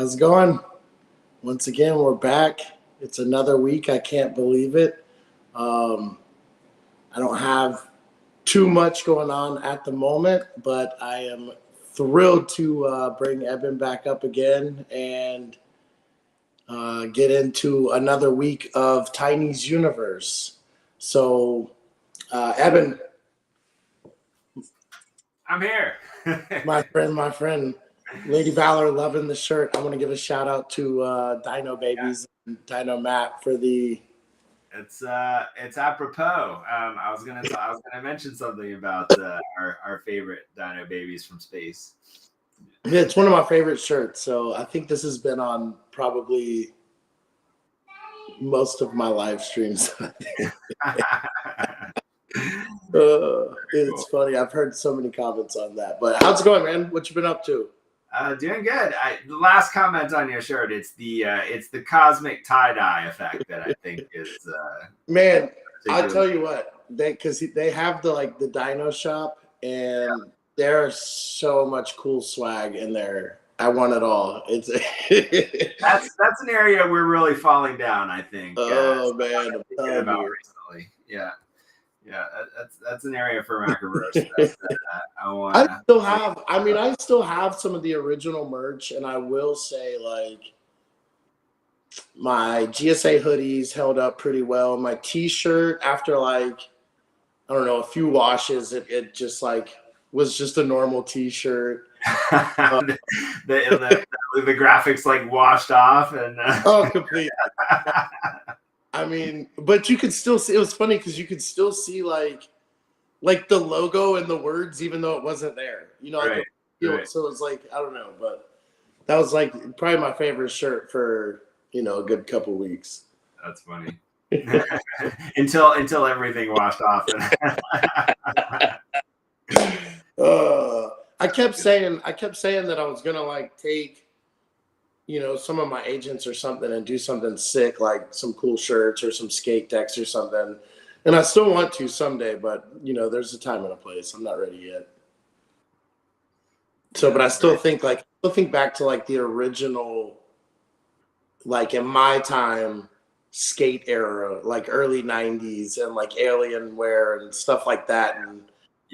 How's it going? Once again, we're back. It's another week. I can't believe it. Um, I don't have too much going on at the moment, but I am thrilled to bring Eben back up again and get into another week of Tiny's Universe. So, Eben, I'm here. my friend, Lady Valor, loving the shirt. I want to give a shout out to Dino Babies and Dino Matt for the. It's apropos. I was gonna mention something about our favorite Dino Babies from space. Yeah, it's one of my favorite shirts. So I think this has been on probably most of my live streams. It's funny. I've heard so many comments on that. But how's it going, man? What you been up to? Doing good. The last comment on your shirt, it's the cosmic tie-dye effect that I think is man. I tell you what, because they have the Dino shop, and there's so much cool swag in there. I want it all. It's that's an area we're really falling down, I think. Oh man, I'm thinking about recently. Yeah, that's an area for Macroverse. I still have some of the original merch, and I will say, like, my GSA hoodies held up pretty well. My T-shirt, after a few washes, it just was just a normal T-shirt. The graphics washed off and completely. I mean, but you could still see. It was funny because you could still see like the logo and the words, even though it wasn't there. Right. So it was I don't know, but that was probably my favorite shirt for a good couple weeks. That's funny. until everything washed off. I kept saying that I was gonna take some of my agents or something and do something sick, like some cool shirts or some skate decks or something. And I still want to someday, but there's a time and a place. I'm not ready yet. So, but I still think back to the original, in my time, skate era, early 90s and Alienware and stuff like that. And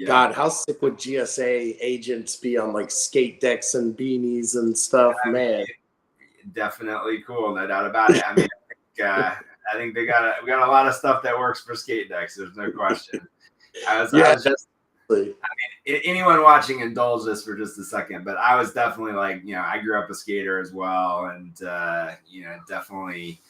God, how sick would GSA agents be on skate decks and beanies and stuff, man. Definitely cool, no doubt about it. I mean, I think we got a lot of stuff that works for skate decks. There's no question. Anyone watching, indulge this for just a second, but I was definitely I grew up a skater as well, and definitely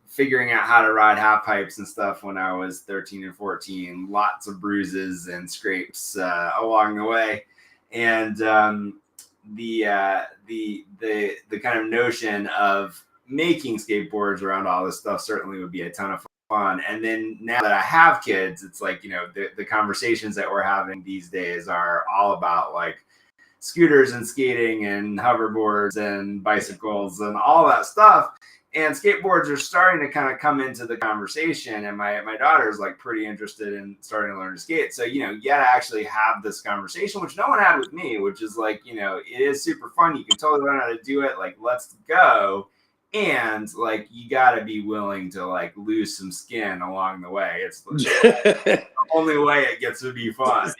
figuring out how to ride half pipes and stuff when I was 13 and 14. Lots of bruises and scrapes along the way, and the kind of notion of making skateboards around all this stuff certainly would be a ton of fun. And then now that I have kids, it's the conversations that we're having these days are all about scooters and skating and hoverboards and bicycles and all that stuff. And skateboards are starting to kind of come into the conversation, and my daughter's pretty interested in starting to learn to skate. So, you gotta actually have this conversation, which no one had with me, which is it is super fun. You can totally learn how to do it. Let's go. And you gotta be willing to lose some skin along the way. It's the only way it gets to be fun.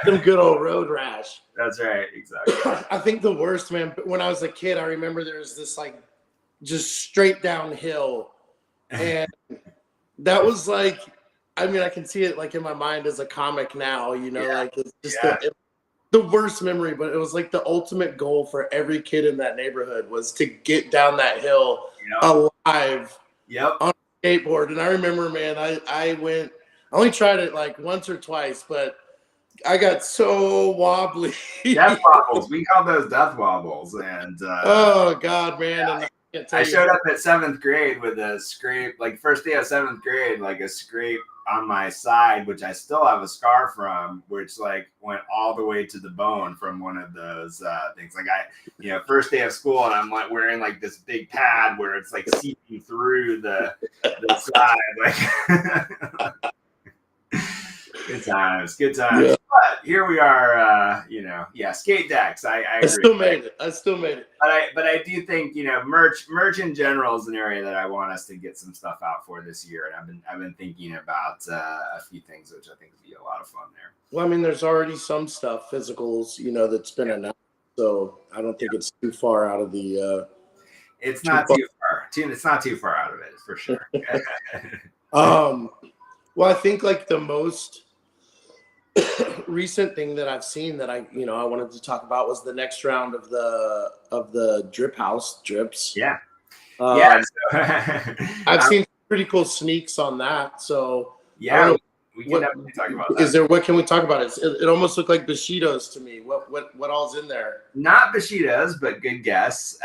Some good old road rash. That's right, exactly. I think the worst, man, when I was a kid, I remember there was this just straight downhill, and that was I can see it in my mind as a comic now, it's just the worst memory, but it was the ultimate goal for every kid in that neighborhood was to get down that hill alive on a skateboard. And I remember, man, I only tried it once or twice, but I got so wobbly. Death wobbles. We call those death wobbles. And oh God, man. Yeah. And I showed up at 7th grade with a scrape, first day of 7th grade, a scrape on my side, which I still have a scar from, which went all the way to the bone from one of those things. First day of school, and I'm wearing this big pad where it's seeping through the side. Good times, good times. Yeah. But here we are, skate decks. I agree. I still made it. But I do think, merch in general is an area that I want us to get some stuff out for this year, and I've been thinking about a few things which I think would be a lot of fun there. Well, I mean, there's already some stuff, physicals, that's been announced, so I don't think it's too far out of the. It's not too far. It's not too far out of it, for sure. Well, I think like the most recent thing that I've seen that I wanted to talk about was the next round of the Drip House drips. Yeah. I've seen pretty cool sneaks on that. So yeah, we can definitely talk about that. What can we talk about? It almost looked like Bushidos to me. What all's in there? Not Bushidos, but good guess.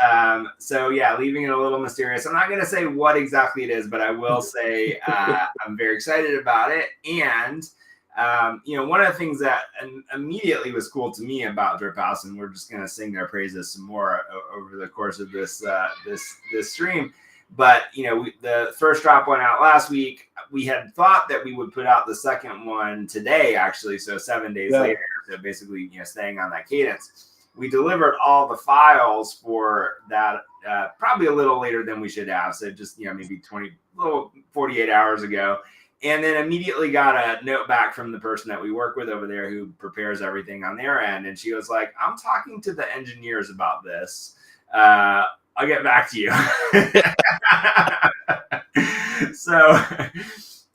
So yeah, leaving it a little mysterious. I'm not going to say what exactly it is, but I will say I'm very excited about it. And one of the things that immediately was cool to me about Drip House, and we're just going to sing their praises some more over the course of this stream. But, the first drop went out last week. We had thought that we would put out the second one today, actually. So 7 days later. So basically, staying on that cadence. We delivered all the files for that probably a little later than we should have. So just, maybe 48 hours ago. And then immediately got a note back from the person that we work with over there who prepares everything on their end. And she was like, I'm talking to the engineers about this. I'll get back to you.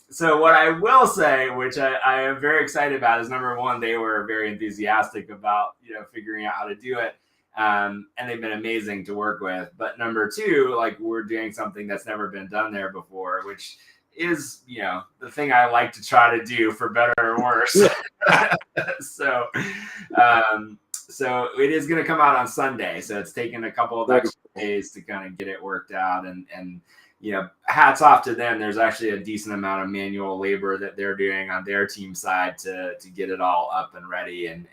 So what I will say, which I am very excited about, is number one, they were very enthusiastic about, figuring out how to do it. And they've been amazing to work with. But number two, like, we're doing something that's never been done there before, which is, the thing I like to try to do, for better or worse. So it is going to come out on Sunday. So it's taken a couple of extra days to kind of get it worked out. And hats off to them. There's actually a decent amount of manual labor that they're doing on their team side to get it all up and ready and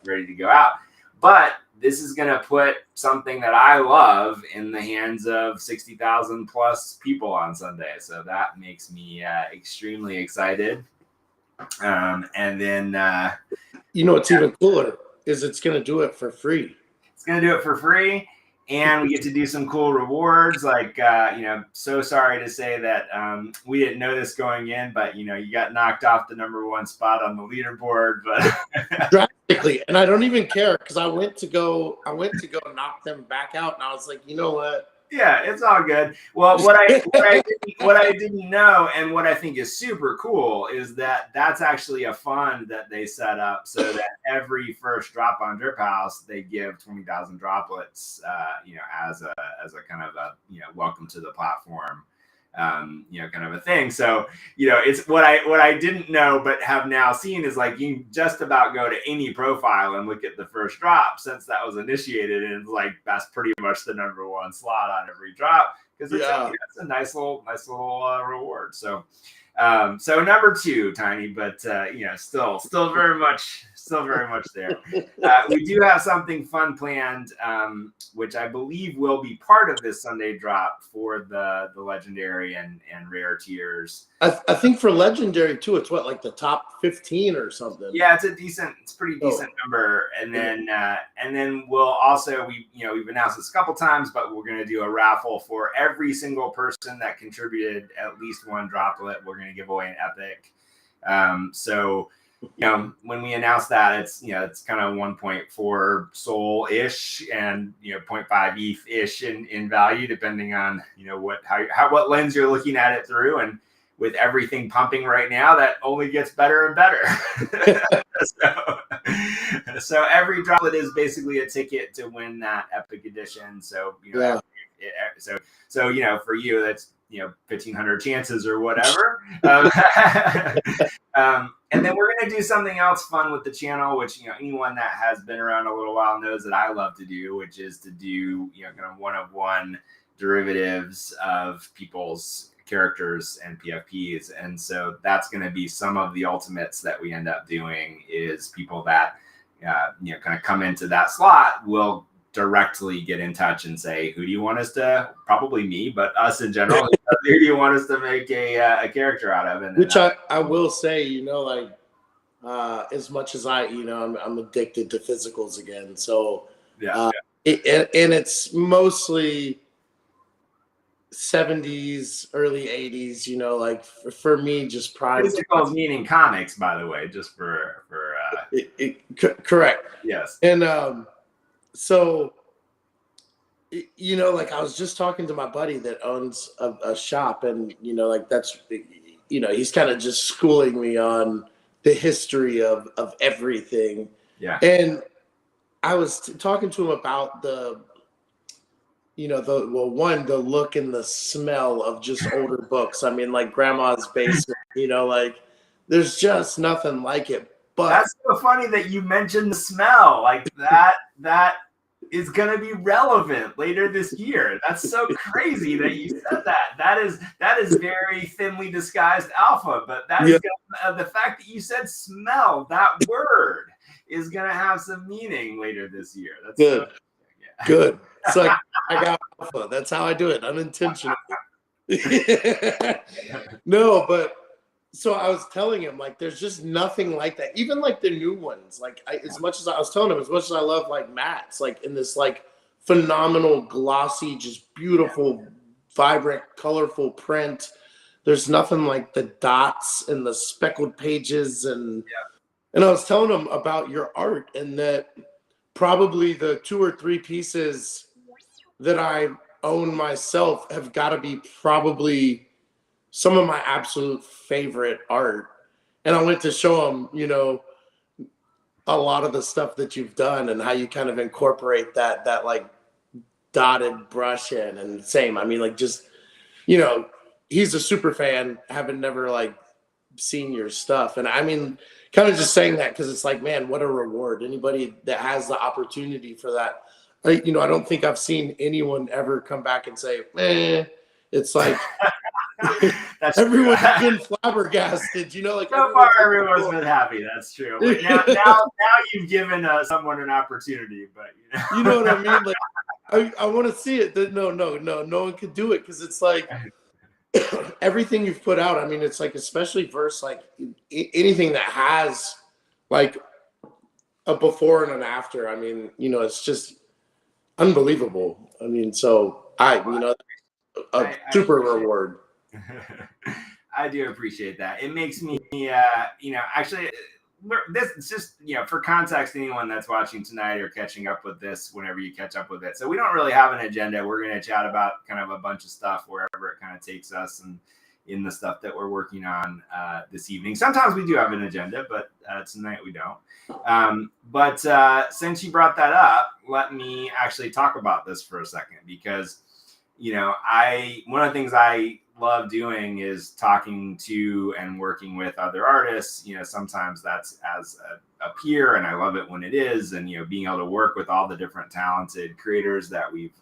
ready to go out. But this is going to put something that I love in the hands of 60,000 plus people on Sunday. So that makes me extremely excited. And then, what's even cooler is it's going to do it for free. It's going to do it for free. And we get to do some cool rewards. Like, so sorry to say that we didn't know this going in, but, you got knocked off the number one spot on the leaderboard. But drastically. And I don't even care, because I went to go knock them back out. And I was like, you know what? Yeah, it's all good. Well, what I didn't know, and what I think is super cool, is that that's actually a fund that they set up so that every first drop on Drip House, they give 20,000 droplets, as a kind of a, welcome to the platform, kind of a thing. So, it's what I didn't know, but have now seen, is like, you can just about go to any profile and look at the first drop since that was initiated. And it's like, that's pretty much the number one slot on every drop, because it's a nice little reward. So, so number two, Tiny, but still very much there. We do have something fun planned, which I believe will be part of this Sunday drop for the legendary and rare tiers. I think for legendary too, it's like the top 15 or something. Yeah, it's pretty decent number. And then we'll also, we've announced this a couple times, but we're going to do a raffle for every single person that contributed at least one droplet. We're going to give away an epic. So when we announce that, it's kind of 1.4 soul ish and 0.5 ETH ish in value, depending on what lens you're looking at it through. And with everything pumping right now, that only gets better and better. So every droplet is basically a ticket to win that epic edition. So for you, that's 1,500 chances or whatever. And then we're going to do something else fun with the channel, which, anyone that has been around a little while knows that I love to do, which is to do, kind of one-of-one derivatives of people's characters and PFPs. And so that's going to be some of the ultimates that we end up doing, is people that, kind of come into that slot will directly get in touch and say, who do you want us to, probably me, but us in general, who do you want us to make a character out of? And which I will say, like, as much as I'm addicted to physicals again. So Yeah. and it's mostly 70s, early 80s, like for me, just prime. Physicals meaning comics, by the way, just for Correct. yes. And so, like I was just talking to my buddy that owns a shop, and like that's, he's kind of just schooling me on the history of everything. Yeah. And I was talking to him about the look and the smell of just older books. I mean, like grandma's basement, like there's just nothing like it. But that's so funny that you mentioned the smell. Like that is going to be relevant later this year. That's so crazy that you said that. That is very thinly disguised alpha, but that is the fact that you said smell, that word is going to have some meaning later this year. That's good. Yeah. Good. It's like I got alpha. That's how I do it, unintentionally. No, but so I was telling him, like, there's just nothing like that. Even like the new ones, like as much as I was telling him, as much as I love like Matt's, like in this like phenomenal, glossy, just beautiful, vibrant, colorful print. There's nothing like the dots and the speckled pages, and I was telling him about your art, and that probably the 2 or 3 pieces that I own myself have got to be probably some of my absolute favorite art. And I went to show him, a lot of the stuff that you've done and how you kind of incorporate that like dotted brush in, and same. I mean, like just, he's a super fan, having never like seen your stuff. And I mean, kind of just saying that because it's like, man, what a reward. Anybody that has the opportunity for that. I don't think I've seen anyone ever come back and say, it's like, everyone's been flabbergasted, like so far everyone's been happy. That's true. But now you've given someone an opportunity, but you know what I mean? Like I want to see it. No one could do it, because it's like everything you've put out. I mean, it's like, especially verse, like anything that has like a before and an after. I mean, it's just unbelievable. I mean, so super reward. I do appreciate that. It makes me, actually, this is just, for context, anyone that's watching tonight or catching up with this whenever you catch up with it. So we don't really have an agenda. We're going to chat about kind of a bunch of stuff wherever it kind of takes us, and in the stuff that we're working on this evening. Sometimes we do have an agenda, but tonight we don't. But since you brought that up, let me actually talk about this for a second, because one of the things I love doing is talking to and working with other artists. Sometimes that's as a peer, and I love it when it is. And, being able to work with all the different talented creators that we've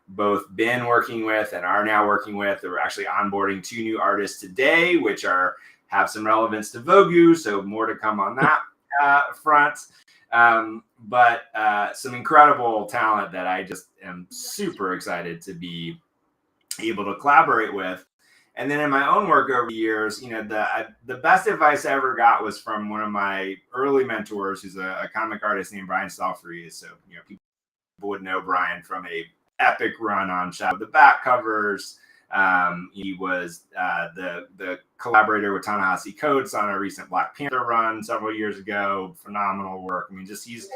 both been working with and are now working with. We're actually onboarding 2 new artists today, which have some relevance to Vogue. So more to come on that front. But some incredible talent that I just am super excited to be able to collaborate with. And then in my own work over the years, the best advice I ever got was from one of my early mentors, who's a comic artist named Brian Stalfries. So, people would know Brian from a epic run on Shadow the Bat covers. He was the collaborator with Ta-Nehisi Coates on a recent Black Panther run several years ago. Phenomenal work. I mean, just he's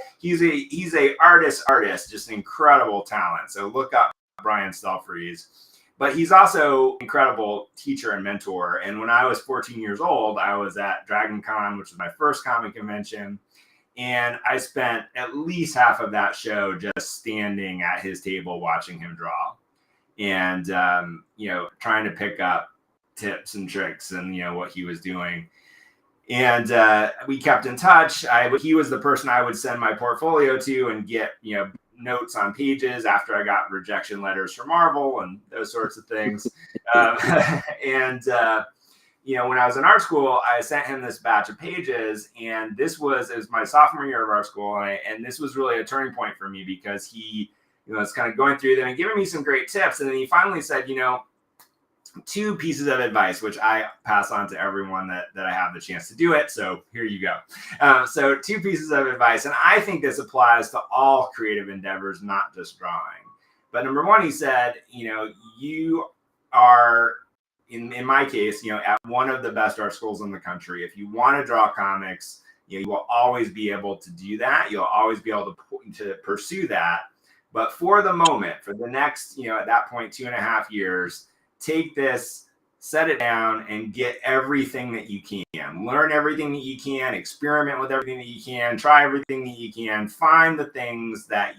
a artist, just incredible talent. So look up Brian Stalfries. But he's also an incredible teacher and mentor. And when I was 14 years old, I was at Dragon Con, which was my first comic convention. And I spent at least half of that show just standing at his table watching him draw, and trying to pick up tips and tricks and what he was doing. And we kept in touch. He was the person I would send my portfolio to and get notes on pages after I got rejection letters from Marvel and those sorts of things. When I was in art school, I sent him this batch of pages, and it was my sophomore year of art school, and this was really a turning point for me, because he was kind of going through them and giving me some great tips. And then he finally said, two pieces of advice, which I pass on to everyone that I have the chance to do it. So here you go. So two pieces of advice. And I think this applies to all creative endeavors, not just drawing. But number one, he said, you are, in my case, at one of the best art schools in the country. If you want to draw comics, you will always be able to do that. You'll always be able to pursue that. But for the moment, for the next, at that point, 2.5 years, take this, set it down, and get everything that you can. Learn everything that you can, experiment with everything that you can, try everything that you can, find the things that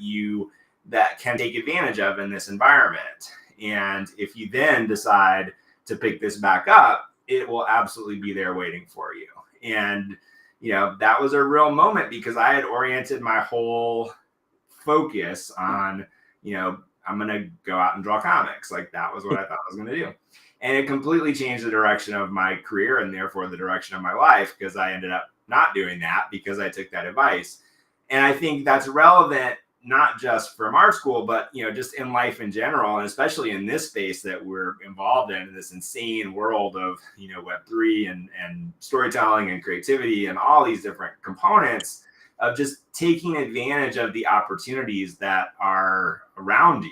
can take advantage of in this environment. And if you then decide to pick this back up, it will absolutely be there waiting for you. And, that was a real moment because I had oriented my whole focus on, I'm going to go out and draw comics. Like that was what I thought I was going to do. And it completely changed the direction of my career and therefore the direction of my life, because I ended up not doing that because I took that advice. And I think that's relevant, not just from art school, but, just in life in general, and especially in this space that we're involved in this insane world of, Web3 and storytelling and creativity and all these different components of just taking advantage of the opportunities that are around you.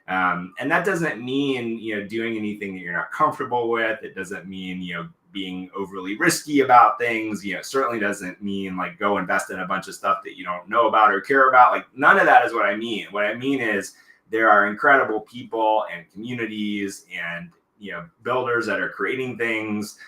And that doesn't mean, doing anything that you're not comfortable with. It doesn't mean, being overly risky about things. It certainly doesn't mean like go invest in a bunch of stuff that you don't know about or care about. Like none of that is what I mean. What I mean is there are incredible people and communities and, builders that are creating things,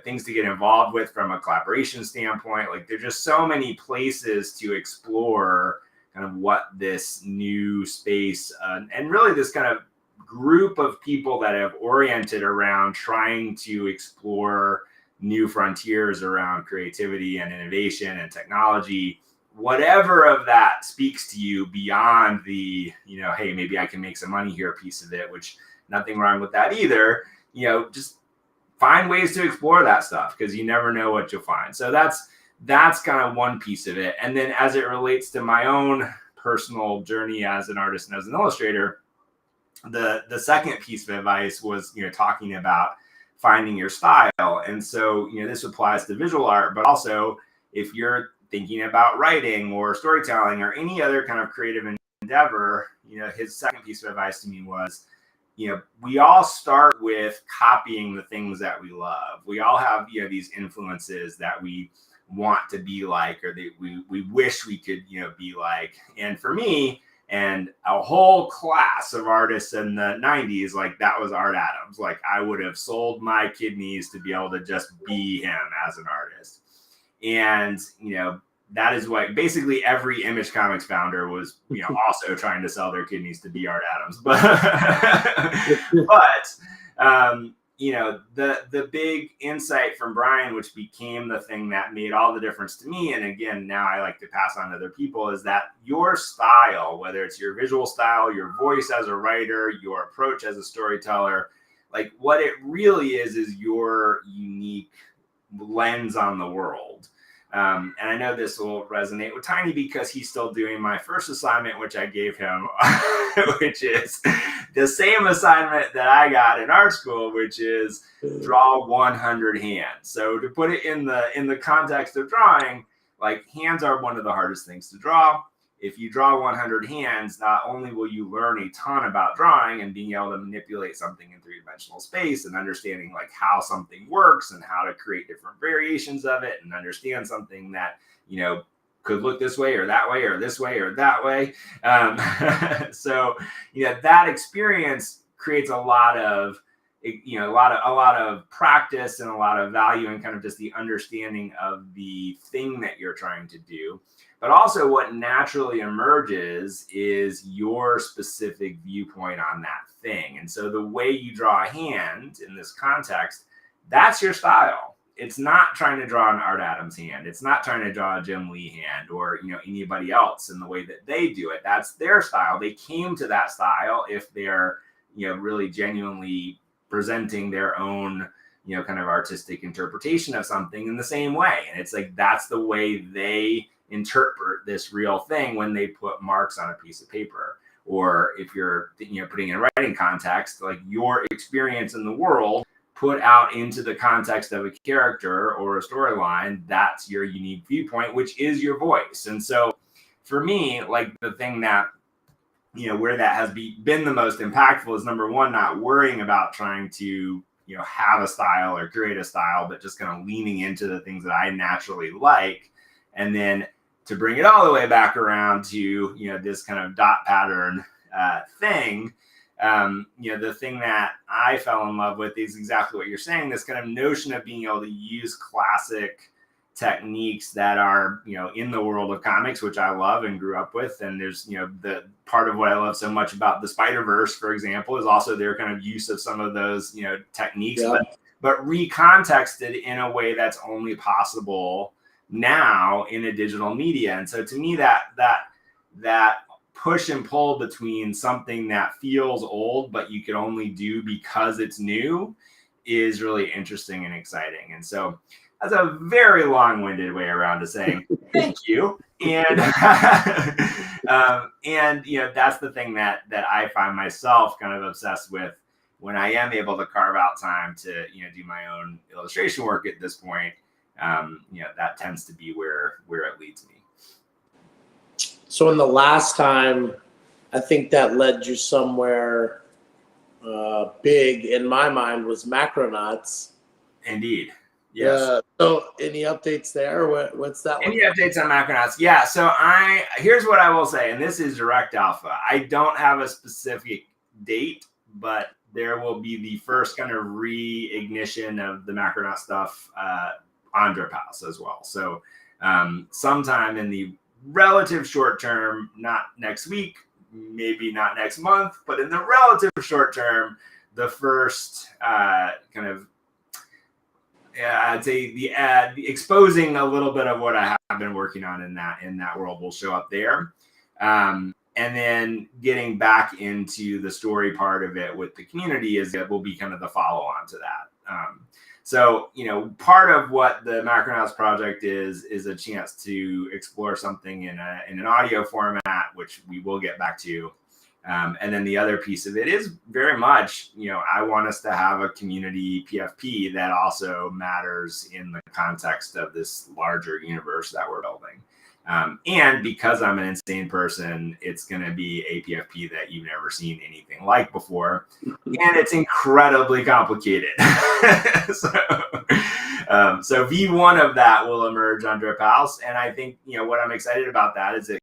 things to get involved with from a collaboration standpoint. Like there's just so many places to explore kind of what this new space and really this kind of group of people that have oriented around trying to explore new frontiers around creativity and innovation and technology, whatever of that speaks to you beyond the, hey, maybe I can make some money here piece of it, which nothing wrong with that either. Just find ways to explore that stuff because you never know what you'll find. So that's kind of one piece of it. And then as it relates to my own personal journey as an artist and as an illustrator, the second piece of advice was, talking about finding your style. And so, this applies to visual art, but also if you're thinking about writing or storytelling or any other kind of creative endeavor, his second piece of advice to me was, we all start with copying the things that we love. We all have, these influences that we want to be like, or that we wish we could, be like. And for me, and a whole class of artists in the 90s, like that was Art Adams. Like I would have sold my kidneys to be able to just be him as an artist. And, that is what basically every Image Comics founder was, also trying to sell their kidneys to be Art Adams. The big insight from Brian, which became the thing that made all the difference to me, and again, now I like to pass on to other people, is that your style, whether it's your visual style, your voice as a writer, your approach as a storyteller, like what it really is your unique lens on the world. And I know this will resonate with Tiny because he's still doing my first assignment, which I gave him, which is the same assignment that I got in art school, which is draw 100 hands. So to put it in the context of drawing, like hands are one of the hardest things to draw. If you draw 100 hands, not only will you learn a ton about drawing and being able to manipulate something in three-dimensional space and understanding like how something works and how to create different variations of it and understand something that, could look this way or that way or this way or that way. So, that experience creates a lot of practice and a lot of value and kind of just the understanding of the thing that you're trying to do. But also what naturally emerges is your specific viewpoint on that thing. And so the way you draw a hand in this context, that's your style. It's not trying to draw an Art Adams hand. It's not trying to draw a Jim Lee hand or, anybody else in the way that they do it. That's their style. They came to that style if they're, really genuinely presenting their own, kind of artistic interpretation of something in the same way. And it's like, that's the way they interpret this real thing when they put marks on a piece of paper. or if you're putting in writing context, like your experience in the world put out into the context of a character or a storyline, that's your unique viewpoint, which is your voice. And so for me, like the thing that where that has been the most impactful is, number one, not worrying about trying to have a style or create a style, but just kind of leaning into the things that I naturally like. And then to bring it all the way back around to this kind of dot pattern thing, the thing that I fell in love with is exactly what you're saying, this kind of notion of being able to use classic techniques that are in the world of comics, which I love and grew up with. And there's the part of what I love so much about the Spider-Verse, for example, is also their kind of use of some of those techniques, but recontexted in a way that's only possible now in a digital media. And so to me, that push and pull between something that feels old but you can only do because it's new is really interesting and exciting. And so that's a very long-winded way around to saying thank you. And that's the thing that I find myself kind of obsessed with when I am able to carve out time to do my own illustration work at this point. That tends to be where it leads me. So in the last time, I think that led you somewhere big in my mind was Macronauts. Indeed. Yes. So any updates there? What's that? Any updates on Macronauts? Yeah. So here's what I will say, and this is direct alpha. I don't have a specific date, but there will be the first kind of reignition of the Macronaut stuff on Drip House as well. So sometime in the relative short term, not next week, maybe not next month, but in the relative short term, the first kind of I'd say the exposing a little bit of what I have been working on in that world will show up there. And then getting back into the story part of it with the community will be kind of the follow on to that. So, part of what the Macronauts project is a chance to explore something in an audio format, which we will get back to. And then the other piece of it is very much, I want us to have a community PFP that also matters in the context of this larger universe that we're building. And because I'm an insane person, it's going to be a PFP that you've never seen anything like before. And it's incredibly complicated. So V1 of that will emerge on Drip House. And I think, what I'm excited about that is it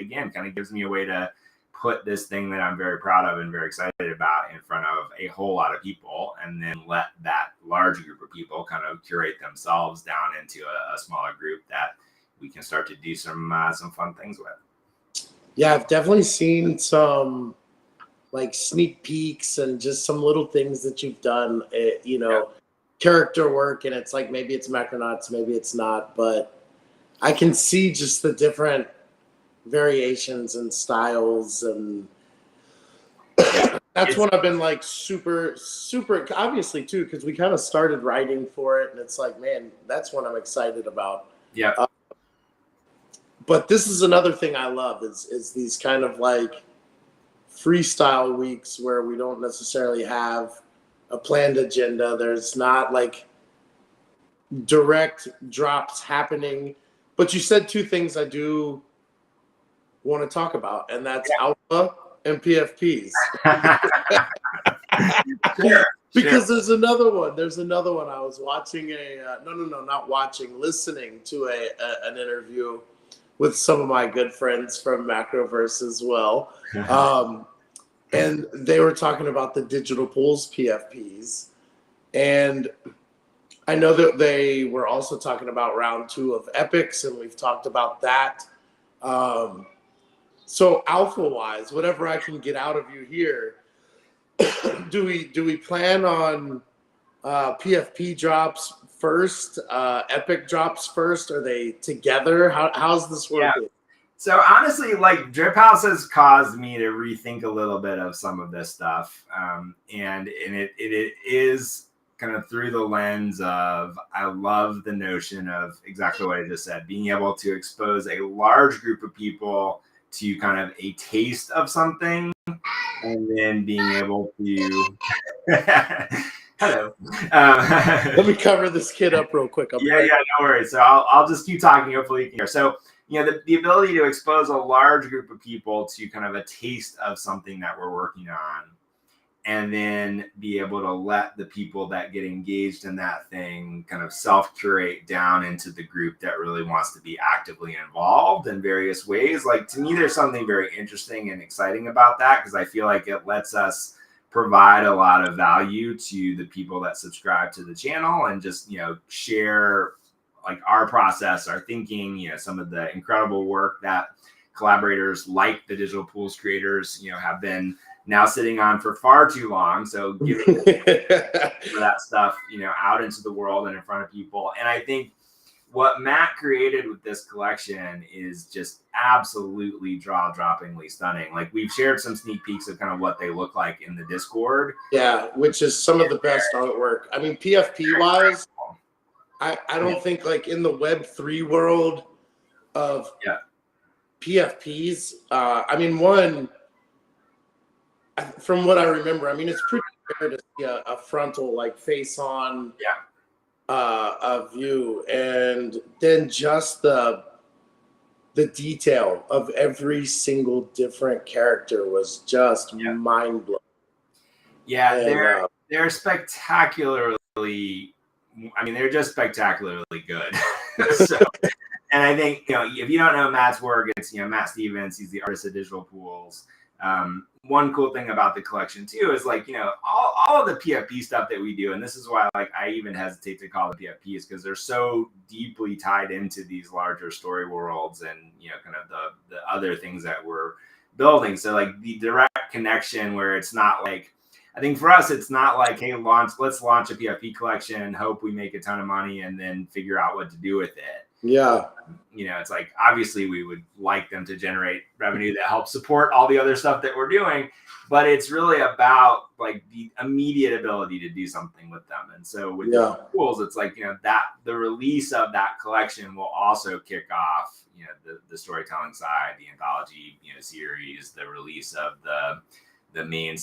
again, kind of gives me a way to put this thing that I'm very proud of and very excited about in front of a whole lot of people, and then let that large group of people kind of curate themselves down into a smaller group that we can start to do some fun things with. Yeah, I've definitely seen some like sneak peeks and just some little things that you've done, character work, and it's like maybe it's Macronauts, maybe it's not, but I can see just the different variations and styles, and that's when I've been like super obviously too, because we kind of started writing for it, and it's like, man, that's what I'm excited about. Yeah. But this is another thing I love is these kind of like freestyle weeks where we don't necessarily have a planned agenda. There's not like direct drops happening. But you said two things I do want to talk about, and that's alpha and PFPs. Sure. Because there's another one. I was watching listening to an interview with some of my good friends from Macroverse as well. And they were talking about the digital pools PFPs. And I know that they were also talking about round 2 of epics, and we've talked about that. So alpha wise, whatever I can get out of you here, do we plan on PFP drops first, epic drops first? Are they together? How's this working? Yeah. So honestly, like Drip House has caused me to rethink a little bit of some of this stuff, and it is kind of through the lens of, I love the notion of exactly what I just said, being able to expose a large group of people to kind of a taste of something, and then being able to hello. Let me cover this kid up real quick. Yeah, no worries. So I'll just keep talking. Hopefully you can hear. So, the ability to expose a large group of people to kind of a taste of something that we're working on, and then be able to let the people that get engaged in that thing kind of self-curate down into the group that really wants to be actively involved in various ways. Like, to me, there's something very interesting and exciting about that, because I feel like it lets us provide a lot of value to the people that subscribe to the channel, and just, share like our process, our thinking, some of the incredible work that collaborators like the digital pools creators, have been now sitting on for far too long. So giving that stuff, out into the world and in front of people. And I think what Matt created with this collection is just absolutely jaw-droppingly stunning. Like, we've shared some sneak peeks of kind of what they look like in the Discord. Yeah, which is some of the best artwork. I mean, PFP wise, I don't think, like, in the Web3 world of PFPs, I mean, from what I remember, I mean, it's pretty rare to see a frontal, like, face-on a view, and then just the detail of every single different character was just mind-blowing. Yeah, and, they're spectacularly. I mean, they're just spectacularly good. So, and I think, if you don't know Matt's work, it's, Matt Stevens. He's the artist of Digital Pools. One cool thing about the collection too is, like, all of the PFP stuff that we do, and this is why, like, I even hesitate to call them PFPs, because they're so deeply tied into these larger story worlds and, kind of the other things that we're building. So, like, the direct connection, where it's not like, I think for us, it's not like, hey, let's launch a PFP collection, hope we make a ton of money, and then figure out what to do with it. Yeah. It's like, obviously we would like them to generate revenue that helps support all the other stuff that we're doing, but it's really about, like, the immediate ability to do something with them. And so with the pools, it's like, that the release of that collection will also kick off, the storytelling side, the anthology, series, the release of the main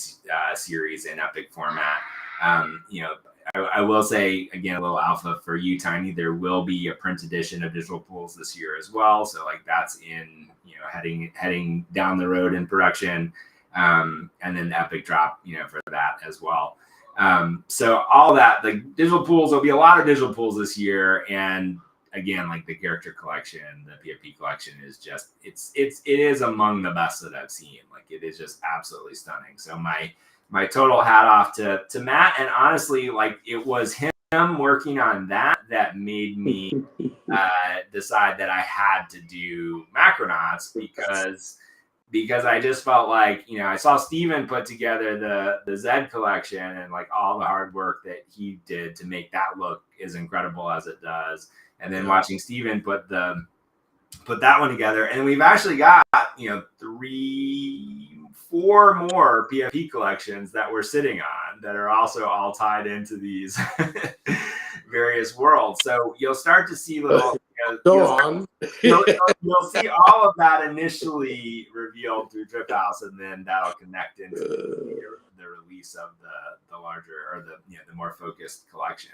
series in epic format. I will say, again, a little alpha for you, Tiny. There will be a print edition of Digital Pools this year as well. So, like, that's in, heading down the road in production, and then the epic drop, for that as well. So all that, the Digital Pools, there'll be a lot of Digital Pools this year. And again, like, the character collection, the PFP collection is just, it is among the best that I've seen. Like, it is just absolutely stunning. So my total hat off to Matt. And honestly, like, it was him working on that made me decide that I had to do Macronauts, because I just felt like, I saw Steven put together the Zed collection, and, like, all the hard work that he did to make that look as incredible as it does. And then watching Steven put that one together, and we've actually got, 4 more PFP collections that we're sitting on that are also all tied into these various worlds. So you'll start to see little. You'll see all of that initially revealed through Drip House, and then that'll connect into the release of the larger, or the more focused collection.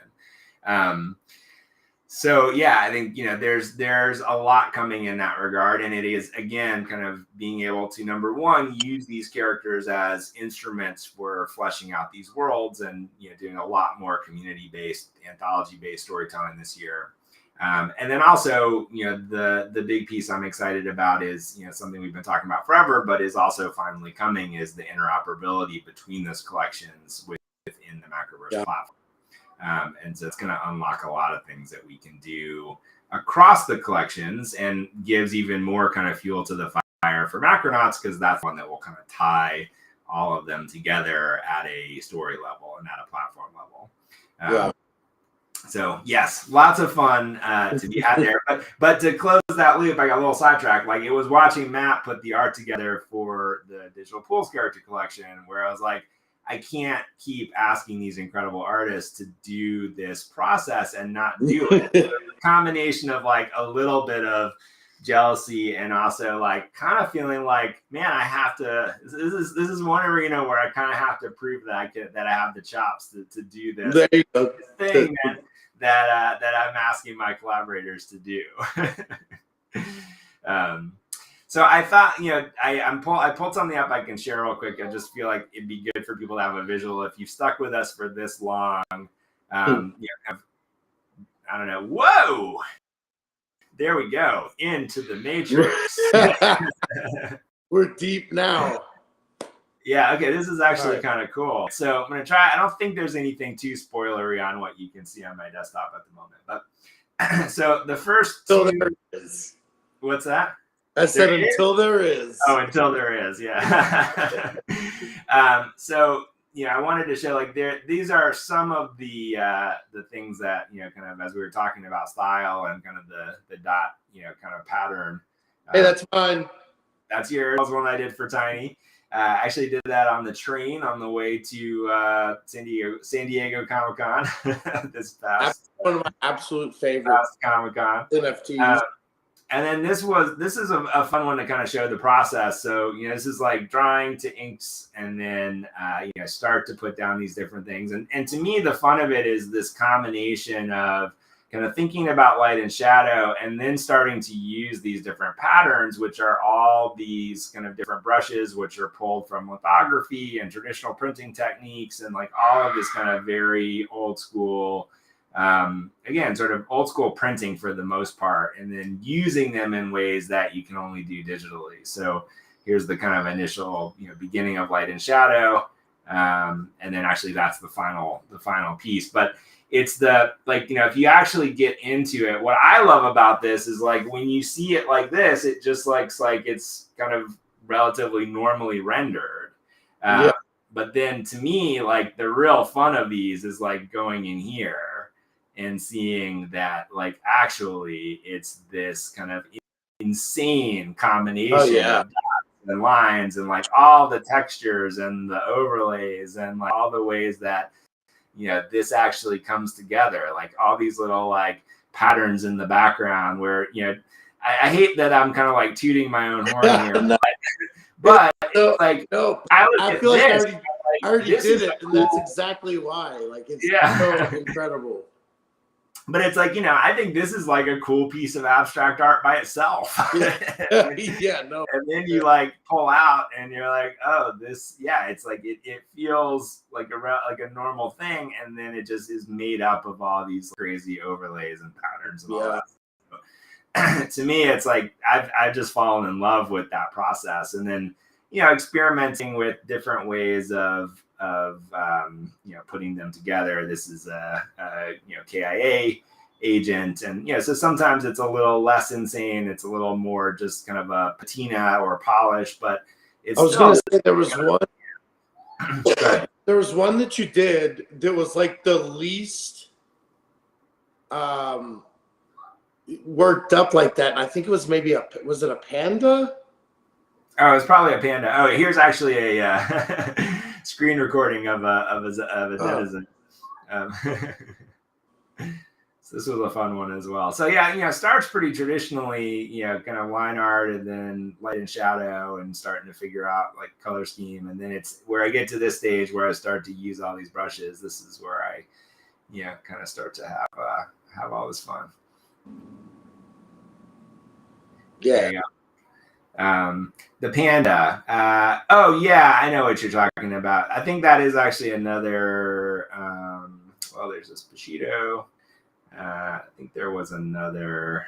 So yeah, I think, there's a lot coming in that regard, and it is, again, kind of being able to, number one, use these characters as instruments for fleshing out these worlds, and doing a lot more community-based, anthology-based storytelling this year. And then also, the big piece I'm excited about is, something we've been talking about forever, but is also finally coming, is the interoperability between those collections within the Macroverse platform. And so it's going to unlock a lot of things that we can do across the collections, and gives even more kind of fuel to the fire for Macronauts, because that's one that will kind of tie all of them together at a story level and at a platform level. So yes, lots of fun to be had there. But to close that loop, I got a little sidetracked. Like, it was watching Matt put the art together for the Digital Pools character collection, where I was like, I can't keep asking these incredible artists to do this process and not do it. The combination of, like, a little bit of jealousy, and also like kind of feeling like, man, I have to. This is one arena where I kind of have to prove that I have the chops to do There you go. this thing that I'm asking my collaborators to do. So I thought, I pulled something up I can share real quick. I just feel like it'd be good for people to have a visual. If you've stuck with us for this long, I don't know. Whoa! There we go. Into the Matrix. We're deep now. Yeah, okay, this is actually kind of cool. So I'm going to try. I don't think there's anything too spoilery on what you can see on my desktop at the moment. But so the first Until there is. What's that? I said until there is. Oh, until there is, yeah. So, I wanted to show these are some of the things that, kind of as we were talking about style and kind of the dot, kind of pattern. Hey, that's fine. That's yours. That was one I did for Tiny. I actually did that on the train on the way to San Diego Comic-Con this past. That's one of my absolute favorites. Comic-Con. NFTs. And then this is a fun one to kind of show the process. So, this is like drawing to inks and then, start to put down these different things. And to me, the fun of it is this combination of kind of thinking about light and shadow and then starting to use these different patterns, which are all these kind of different brushes, which are pulled from lithography and traditional printing techniques and like all of this kind of very old school, again, sort of old school printing for the most part, and then using them in ways that you can only do digitally. So here's the kind of initial, beginning of light and shadow. And then actually that's the final piece. But it's if you actually get into it, what I love about this is like when you see it like this, it just looks like it's kind of relatively normally rendered. But then to me, like the real fun of these is like going in here and seeing that like actually it's this kind of insane combination of dots and lines and like all the textures and the overlays and like all the ways that this actually comes together, like all these little like patterns in the background where I hate that I'm kind of like tooting my own horn here, but it's like I feel like I already did it, and that's exactly why. Like it's so incredible. But it's like, I think this is like a cool piece of abstract art by itself. And then you like pull out and you're like, oh, this, it's like, it feels like a normal thing. And then it just is made up of all these crazy overlays and patterns and all that. So, to me, it's like, I've just fallen in love with that process. And then, experimenting with different ways of putting them together. This is a KIA agent, and so sometimes it's a little less insane. It's a little more just kind of a patina or polish, but it's. I was going to say there was one. There was one that you did that was like the least worked up like that. And I think it was maybe was it a panda? Oh, it's probably a panda. Oh, here's actually a screen recording of a denizen. So this was a fun one as well. So starts pretty traditionally, kind of line art and then light and shadow and starting to figure out like color scheme. And then it's where I get to this stage where I start to use all these brushes. This is where I, kind of start to have all this fun. Yeah. The panda. I know what you're talking about. I think that is actually another. There's this Bushido. I think there was another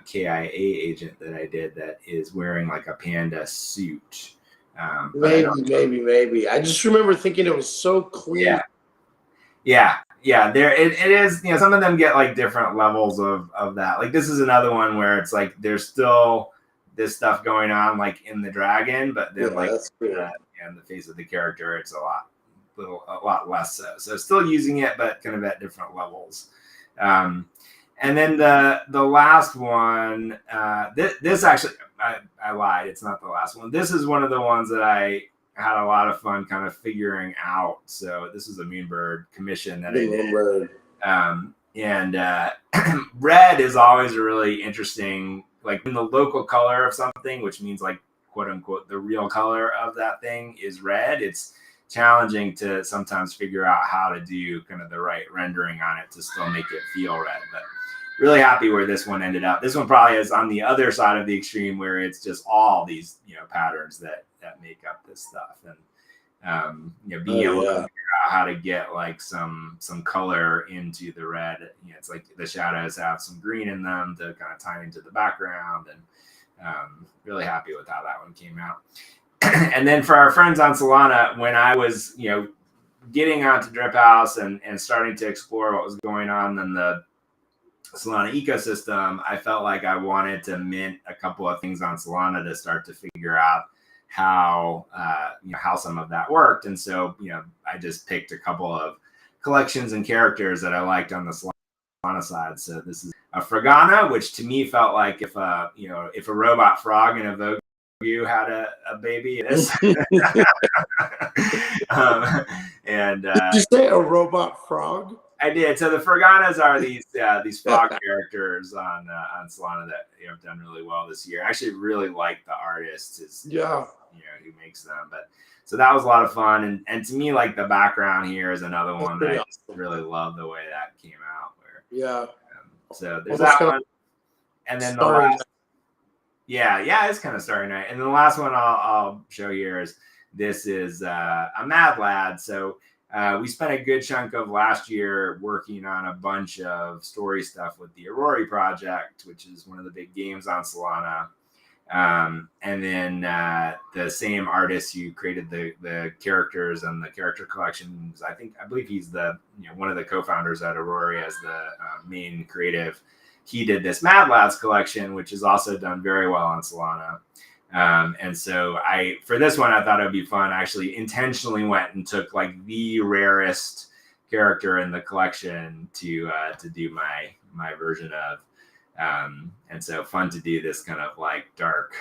KIA agent that I did that is wearing like a panda suit. Maybe. I just remember thinking it was so clean. Yeah. There it is. Some of them get like different levels of that. Like this is another one where it's like there's still this stuff going on like in the dragon, but then in the face of the character, it's a lot less so. So still using it, but kind of at different levels. And then the last one, this actually, I lied. It's not the last one. This is one of the ones that I had a lot of fun kind of figuring out. So this is a Moonbird commission that I did. And red is always a really interesting, like in the local color of something, which means like quote unquote the real color of that thing is red. It's challenging to sometimes figure out how to do kind of the right rendering on it to still make it feel red. But really happy where this one ended up. This one probably is on the other side of the extreme where it's just all these, patterns that make up this stuff. And being able to figure out how to get like some color into the red. It's like the shadows have some green in them to kind of tie into the background, and really happy with how that one came out. And then for our friends on Solana, when I was getting onto Drip House and starting to explore what was going on in the Solana ecosystem, I felt like I wanted to mint a couple of things on Solana to start to figure out how some of that worked. And so I just picked a couple of collections and characters that I liked on the Solana side. So this is a Fragana, which to me felt like if a robot frog in a Vogue had a baby, it is. And did you say a robot frog? I did. So the Fraganas are these frog characters on Solana that have done really well this year. I actually really like the artist who makes them. But so that was a lot of fun, and to me, like the background here is another one that I just really love the way that came out. So there's that one, and then the last. Yeah, it's kind of Starry Night. And then the last one I'll show here is this is a Mad Lad. So we spent a good chunk of last year working on a bunch of story stuff with the Aurori project, which is one of the big games on Solana. And then the same artist who created the characters and the character collections, I believe he's the one of the co-founders at Aurori as the main creative. He did this Mad Lads collection, which is also done very well on Solana. And so for this one, I thought it would be fun. I actually intentionally went and took like the rarest character in the collection to do my version of. And so fun to do this kind of like dark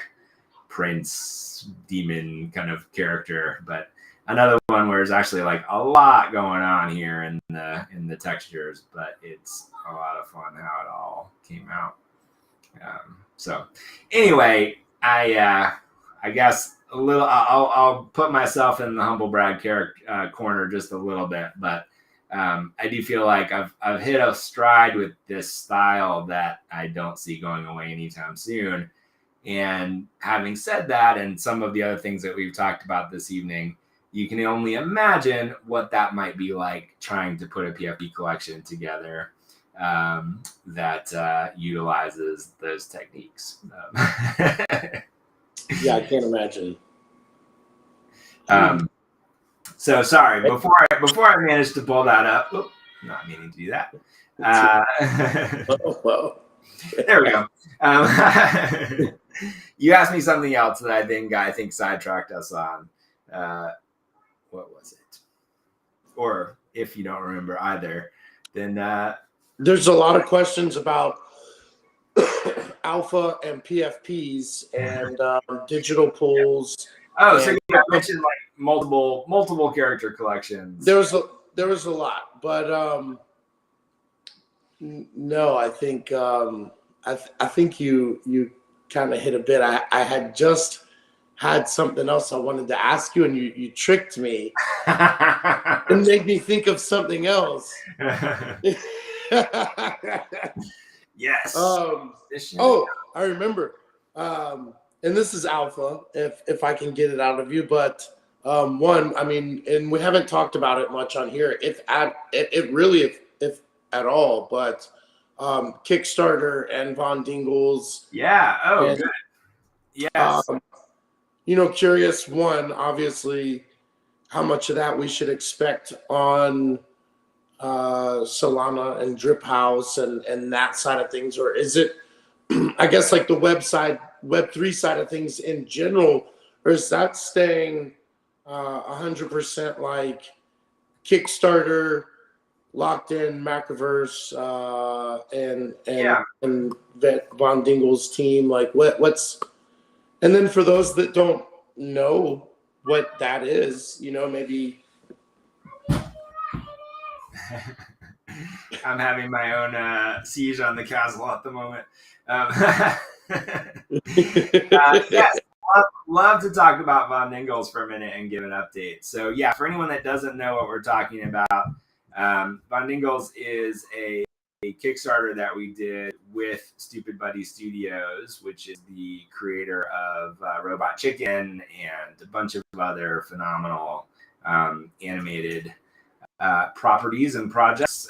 prince demon kind of character, but another one where there's actually like a lot going on here in the textures, but it's a lot of fun how it all came out. So anyway, I guess a little. I'll put myself in the humble brag corner just a little bit, but I do feel like I've hit a stride with this style that I don't see going away anytime soon. And having said that, and some of the other things that we've talked about this evening, you can only imagine what that might be like trying to put a PFP collection together that utilizes those techniques. Yeah, I can't imagine. So sorry, before I managed to pull that up, not meaning to do that. There we go. You asked me something else that I think sidetracked us on. What was it? Or if you don't remember either, then there's a lot of questions about alpha and PFPs and digital pools. Oh, so you mentioned like multiple character collections. There was a lot, but no, I think I think you kind of hit a bit. I had just had something else I wanted to ask you, and you tricked me and made me think of something else. Yes. I remember. And this is alpha, if I can get it out of you. But one, I mean, and we haven't talked about it much on here, if at all. But Kickstarter and Von Dingles. Yeah. Oh, and, good. Yes. Curious one, obviously, how much of that we should expect on Solana and Drip House and that side of things, or is it, I guess, like the Web3 side of things in general, or is that staying 100% like Kickstarter, locked in Macroverse, and Von Dingle's team? Like what's, and then for those that don't know what that is, maybe. I'm having my own siege on the castle at the moment. Yes, love to talk about Von Dingles for a minute and give an update. So yeah, for anyone that doesn't know what we're talking about, Von Dingles is a Kickstarter that we did with Stupid Buddy Studios, which is the creator of Robot Chicken and a bunch of other phenomenal animated properties and projects.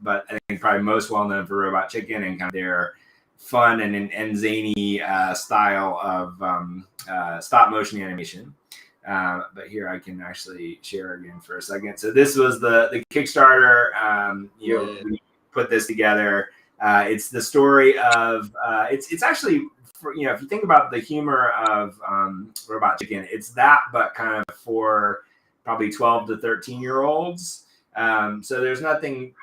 But I think probably most well known for Robot Chicken and kind of their fun and zany style of stop motion animation. But here I can actually share again for a second. So this was the Kickstarter. We put this together. It's the story of it's actually if you think about the humor of Robot Chicken, it's that but kind of for probably 12 to 13-year-olds. So there's nothing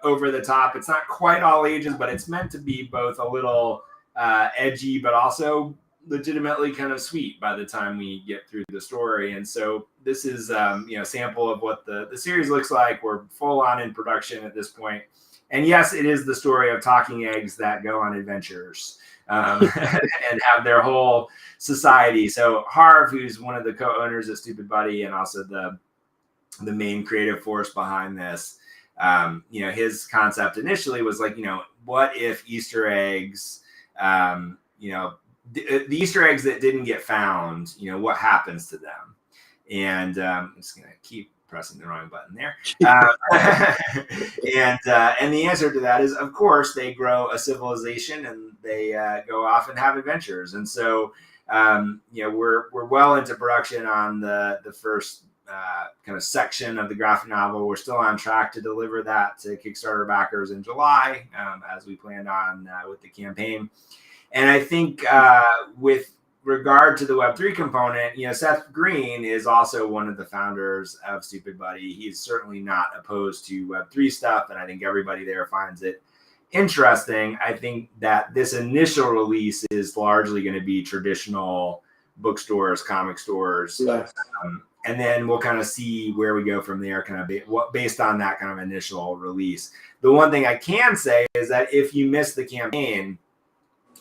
over the top. It's not quite all ages, but it's meant to be both a little edgy, but also legitimately kind of sweet by the time we get through the story. And so this is a sample of what the series looks like. We're full on in production at this point. And yes, it is the story of talking eggs that go on adventures and have their whole society. So Harv, who's one of the co-owners of Stupid Buddy and also the main creative force behind this, his concept initially was like, what if Easter eggs, the Easter eggs that didn't get found, what happens to them? And I'm just going to keep pressing the wrong button there. And the answer to that is, of course, they grow a civilization and they go off and have adventures. And so, we're well into production on the first kind of section of the graphic novel. We're still on track to deliver that to Kickstarter backers in July, as we planned on with the campaign. And I think with regard to the Web3 component, Seth Green is also one of the founders of Stupid Buddy. He's certainly not opposed to Web3 stuff, and I think everybody there finds it interesting. I think that this initial release is largely going to be traditional bookstores, comic stores. Yes. And then we'll kind of see where we go from there, kind of based on that kind of initial release. The one thing I can say is that if you missed the campaign,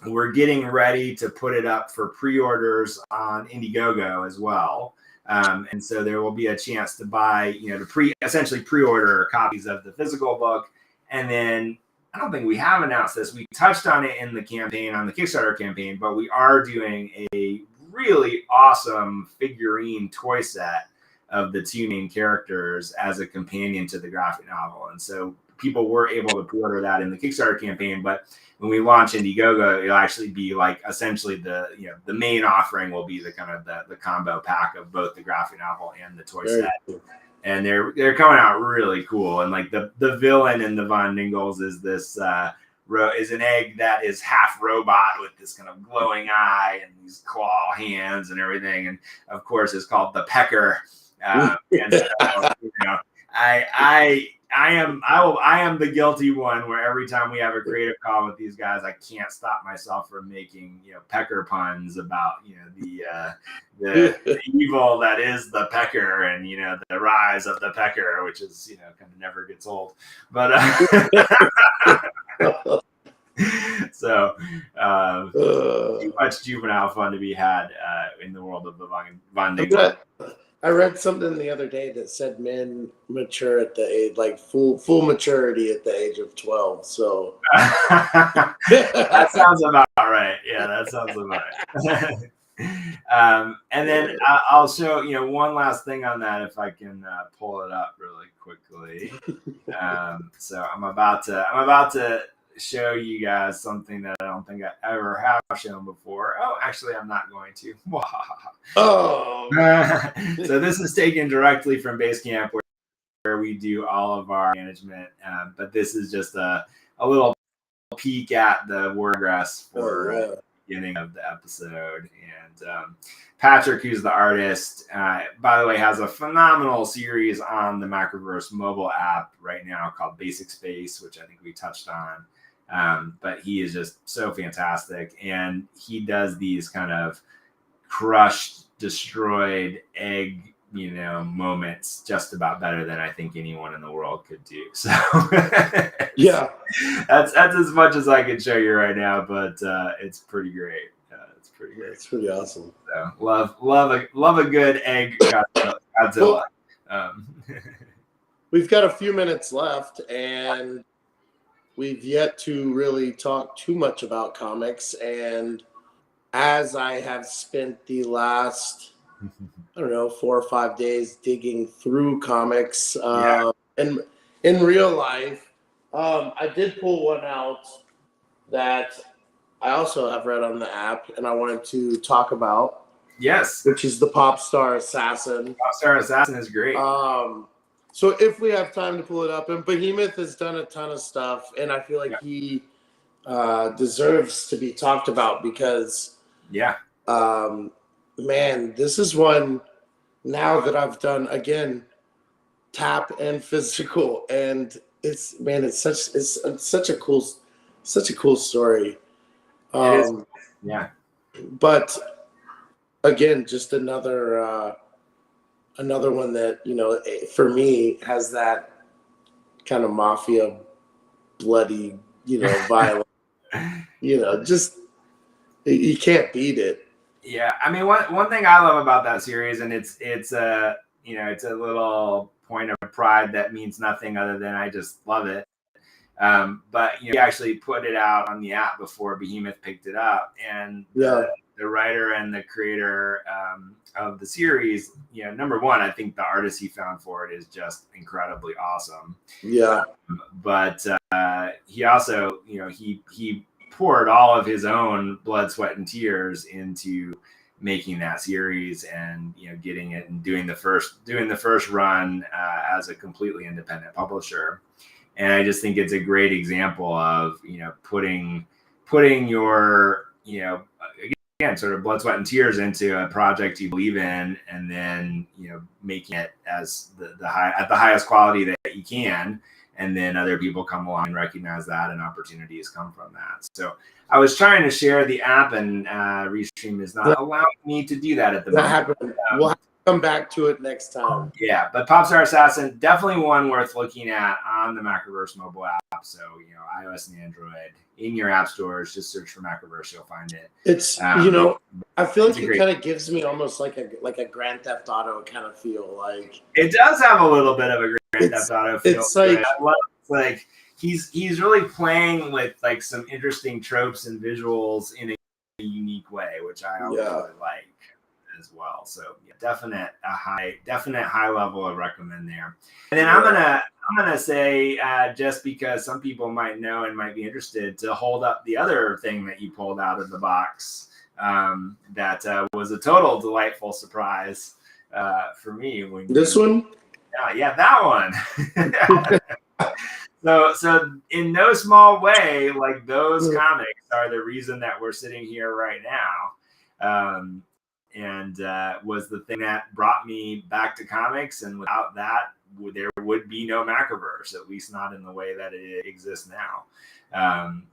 we're getting ready to put it up for pre-orders on Indiegogo as well. And so there will be a chance to buy, to essentially pre-order copies of the physical book. And then I don't think we have announced this. We touched on it in the campaign, on the Kickstarter campaign, but we are doing a really awesome figurine toy set of the two main characters as a companion to the graphic novel. And so people were able to pre-order that in the Kickstarter campaign, but when we launch Indiegogo, it'll actually be like essentially the main offering will be the kind of the combo pack of both the graphic novel and the toy set. Cool. And they're coming out really cool. And like the villain in the Von Dingles is this is an egg that is half robot with this kind of glowing eye and these claw hands and everything. And of course, it's called the Pecker. And so, I am the guilty one where every time we have a creative call with these guys, I can't stop myself from making pecker puns about the evil that is the pecker and the rise of the pecker, which is kind of never gets old. But so too much juvenile fun to be had in the world of the Von Dingles. I read something the other day that said men mature at the age, like full maturity at the age of 12. So that sounds about right. Yeah, that sounds about right. And then I'll show one last thing on that if I can pull it up really quickly. So I'm about to show you guys something that I don't think I ever have shown before. Oh, actually, I'm not going to. Oh. So this is taken directly from Basecamp, where we do all of our management. But this is just a little peek at the WordPress for the beginning of the episode. And Patrick, who's the artist, by the way, has a phenomenal series on the Macroverse mobile app right now called Basic Space, which I think we touched on. But he is just so fantastic, and he does these kind of crushed, destroyed egg moments just about better than I think anyone in the world could do. So Yeah, that's as much as I can show you right now, but it's pretty great. It's pretty great. it's pretty awesome. So love a good egg Godzilla. We've got a few minutes left, and we've yet to really talk too much about comics. And as I have spent the last, I don't know, 4 or 5 days digging through comics, and in real life, I did pull one out that I also have read on the app, and I wanted to talk about. Yes, which is the Pop Star Assassin. Pop Star Assassin is great. So if we have time to pull it up, and Behemoth has done a ton of stuff, and I feel like he deserves to be talked about because, man, this is one now that I've done again, tap and physical, and it's such a cool story. It is. Yeah, but again, just another one that, for me has that kind of mafia, bloody, violence. Just you can't beat it. Yeah, I mean, one thing I love about that series, and it's a little point of pride that means nothing other than I just love it. But he actually put it out on the app before Behemoth picked it up, and the writer and the creator of the series, number one, I think the artist he found for it is just incredibly awesome. Yeah. But he also, he poured all of his own blood, sweat, and tears into making that series, and getting it and doing the first run as a completely independent publisher. And I just think it's a great example of, putting your, again, sort of blood, sweat, and tears into a project you believe in, and then, making it as at the highest quality that you can. And then other people come along and recognize that, and opportunities come from that. So I was trying to share the app, and Restream is not allowing me to do that at the moment. We'll have to come back to it next time. Yeah, but Popstar Assassin, definitely one worth looking at on the Macroverse mobile app. So, iOS and Android, in your app stores, just search for Macroverse, you'll find it. It's, I feel like it kind of gives me almost like a Grand Theft Auto kind of feel. Like it does have a little bit of a Grand Theft Auto feel. It's like he's really playing with like some interesting tropes and visuals in a unique way, which I always really like as well. So definite high level of recommend there. And then I'm gonna say, just because some people might know and might be interested, to hold up the other thing that you pulled out of the box, that was a total delightful surprise for me. One? Yeah, that one. So in no small way, like those comics are the reason that we're sitting here right now. And was the thing that brought me back to comics. And without that, there would be no Macroverse, at least not in the way that it exists now.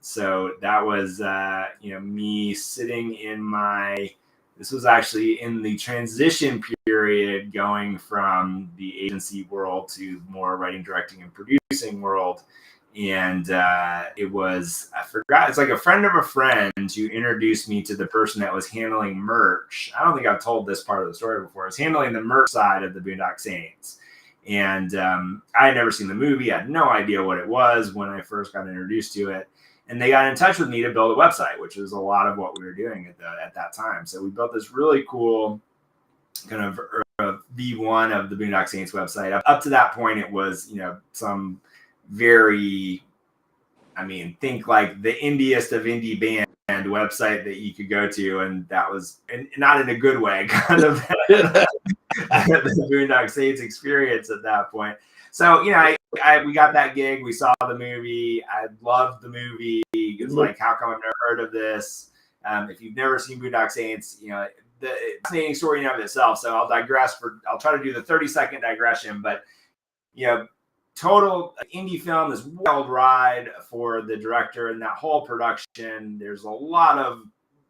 So that was, me sitting in this was actually in the transition period, going from the agency world to more writing, directing, and producing world. And it was, I forgot, it's like a friend of a friend who introduced me to the person that was handling merch. I don't think I've told this part of the story before. I was handling the merch side of the Boondock Saints. And I had never seen the movie. I had no idea what it was when I first got introduced to it. And they got in touch with me to build a website, which was a lot of what we were doing at that time. So we built this really cool kind of V1 of the Boondock Saints website. Up to that point, it was, some very, think like the indiest of indie band website that you could go to, and that was, and not in a good way, kind of the Boondock Saints experience at that point. So, we got that gig. We saw the movie. I loved the movie. It's like, how come I've never heard of this? If you've never seen Boondock Saints, the fascinating story in and of itself. So I'll try to do the 30-second digression, but, total indie film, this wild ride for the director and that whole production. There's a lot of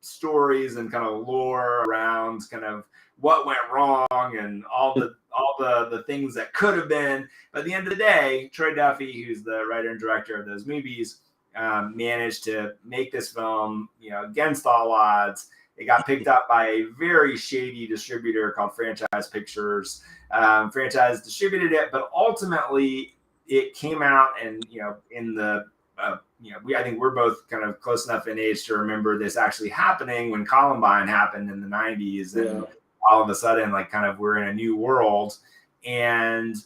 stories and kind of lore around kind of what went wrong and all the things that could have been. But at the end of the day, Troy Duffy, who's the writer and director of those movies, managed to make this film, against all odds. It got picked up by a very shady distributor called Franchise Pictures. Franchise distributed it, but ultimately it came out, and in the I think we're both kind of close enough in age to remember this actually happening when Columbine happened in the 90s, and all of a sudden, like, kind of we're in a new world. And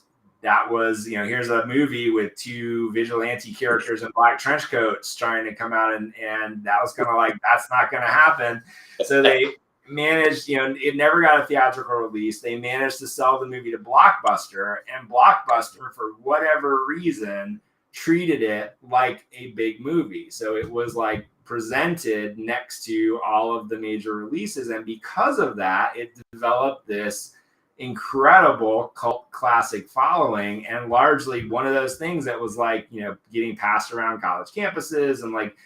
that was, here's a movie with two vigilante characters in black trench coats trying to come out, and that was kind of like, that's not going to happen. So they managed, it never got a theatrical release. They managed to sell the movie to Blockbuster, and Blockbuster, for whatever reason, treated it like a big movie. So it was like presented next to all of the major releases. And because of that, it developed this incredible cult classic following, and largely one of those things that was like, getting passed around college campuses, and like,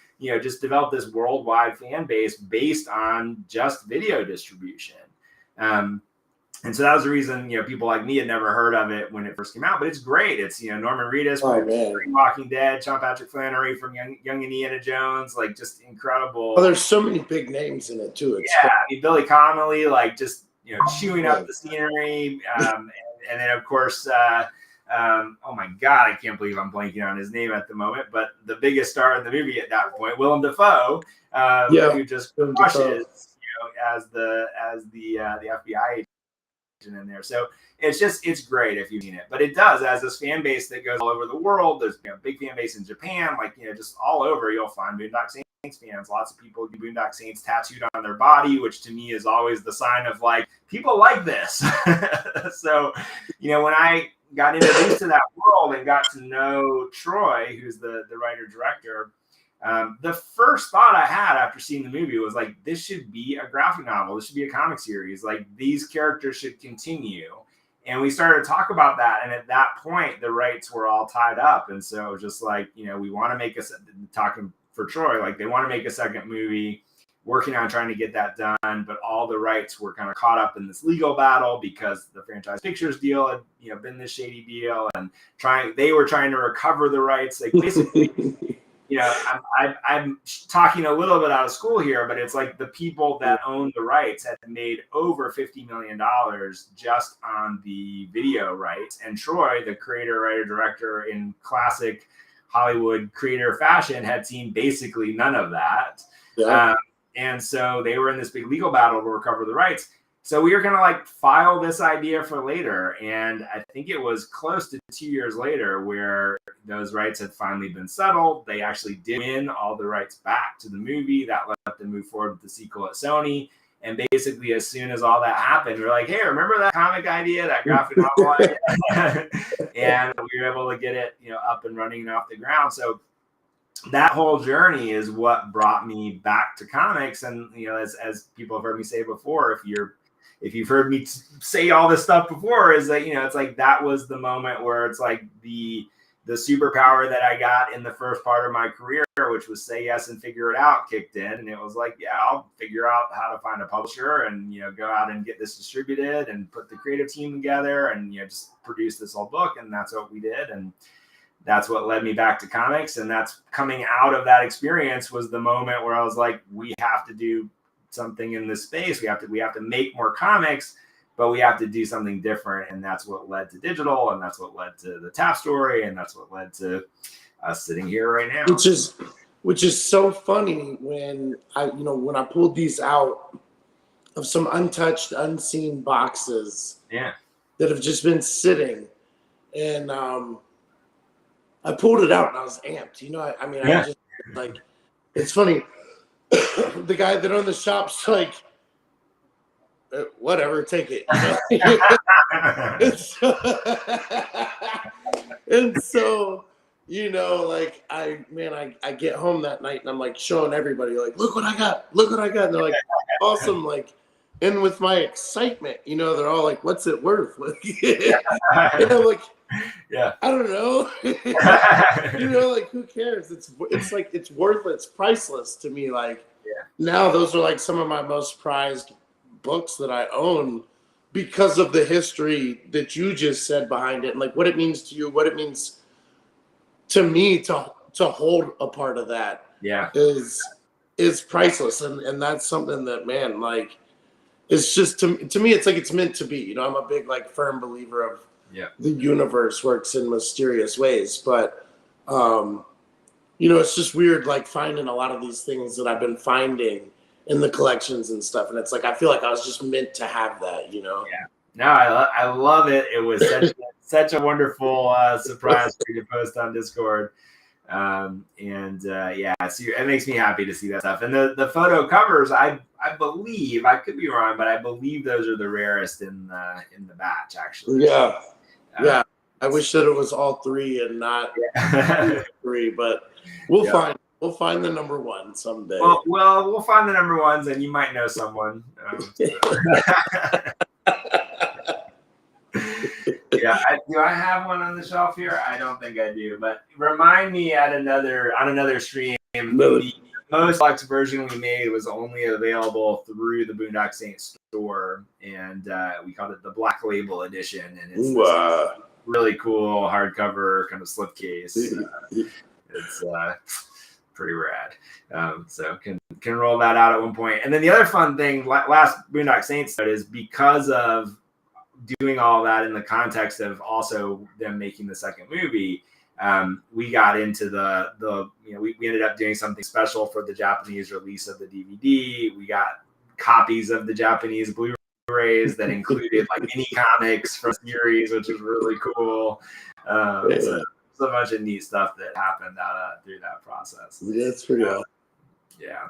just developed this worldwide fan base based on just video distribution. And so that was the reason, people like me had never heard of it when it first came out, but it's great. It's, Norman Reedus from Walking Dead, Sean Patrick Flannery from Young Indiana Jones, like, just incredible. Oh, there's so many big names in it too. I mean, Billy Connolly, like, just, chewing up the scenery. And then, of course, oh my God, I can't believe I'm blanking on his name at the moment, but the biggest star in the movie at that point, Willem Dafoe, who just crushes, as the FBI agent in there. So it's great if you've seen it. But it does, as this fan base that goes all over the world. There's big fan base in Japan, like, just all over. You'll find Boondock Saints fans. Lots of people get Boondock Saints tattooed on their body, which to me is always the sign of, like, people like this. So, when I got introduced to that world and got to know Troy, who's the writer-director, the first thought I had after seeing the movie was like, this should be a graphic novel. This should be a comic series. Like, these characters should continue. And we started to talk about that. And at that point, the rights were all tied up. And so it was just like, we want to make talking for Troy, like, they want to make a second movie, working on trying to get that done. But all the rights were kind of caught up in this legal battle because the Franchise Pictures deal had, been this shady deal, and they were trying to recover the rights. Like, basically, I'm talking a little bit out of school here, but it's like the people that own the rights had made over $50 million just on the video rights. And Troy, the creator, writer, director in classic Hollywood creator fashion, had seen basically none of that. Yeah. And so they were in this big legal battle to recover the rights. So we were going to, like, file this idea for later. And I think it was close to 2 years later where those rights had finally been settled. They actually did win all the rights back to the movie. That let them move forward with the sequel at Sony. And basically, as soon as all that happened, we were like, hey, remember that comic idea, that graphic novel idea? And we were able to get it, up and running and off the ground. So that whole journey is what brought me back to comics. And, as people have heard me say before, if you've heard me say all this stuff before, is that, it's like, that was the moment where it's like the superpower that I got in the first part of my career, which was say yes and figure it out, kicked in. And it was like, yeah, I'll figure out how to find a publisher and, go out and get this distributed and put the creative team together and, just produce this whole book. And that's what we did. And that's what led me back to comics. And that's coming out of that experience was the moment where I was like, we have to do something in this space. We have to make more comics, but we have to do something different. And that's what led to digital. And that's what led to the Tap Story. And that's what led to us sitting here right now. Which is so funny when I pulled these out of some untouched, unseen boxes that have just been sitting. And, I pulled it out and I was amped. I just, like, it's funny. The guy that owned the shop's like, whatever, take it. And so, like, I get home that night and I'm like showing everybody, like, look what I got. And they're like, awesome. Like, and with my excitement, they're all like, what's it worth? And I'm like, yeah, I don't know. Like, who cares? It's like, it's worthless, priceless to me. Like, now those are like some of my most prized books that I own because of the history that you just said behind it, and like what it means to you, what it means to me to hold a part of that is priceless, and that's something that, man, like, it's just to me it's like it's meant to be. You know, I'm a big like firm believer of the universe works in mysterious ways, but you know, it's just weird like finding a lot of these things that I've been finding in the collections and stuff, and it's like I feel like I was just meant to have that, you know. No, I love it. It was such a wonderful surprise for you to post on Discord. So it makes me happy to see that stuff. And the photo covers, I believe, I could be wrong, but I believe those are the rarest in the batch, actually. Yeah. I wish that it was all three and not three, but we'll find the number one someday. Well, we'll find the number ones, and you might know someone. Do I have one on the shelf here? I don't think I do, but remind me on another stream. The most deluxe version we made was only available through the Boondock Saints store, and we called it the Black Label Edition, and it's really cool hardcover kind of slipcase. It's pretty rad. So can roll that out at one point. And then the other fun thing, last Boondock Saints is because of doing all that in the context of also them making the second movie, we got into we ended up doing something special for the Japanese release of the DVD. We got copies of the Japanese Blu-rays that included like mini comics from the series, which was really cool. So a bunch of neat stuff that happened through that process. That's pretty awesome. Yeah.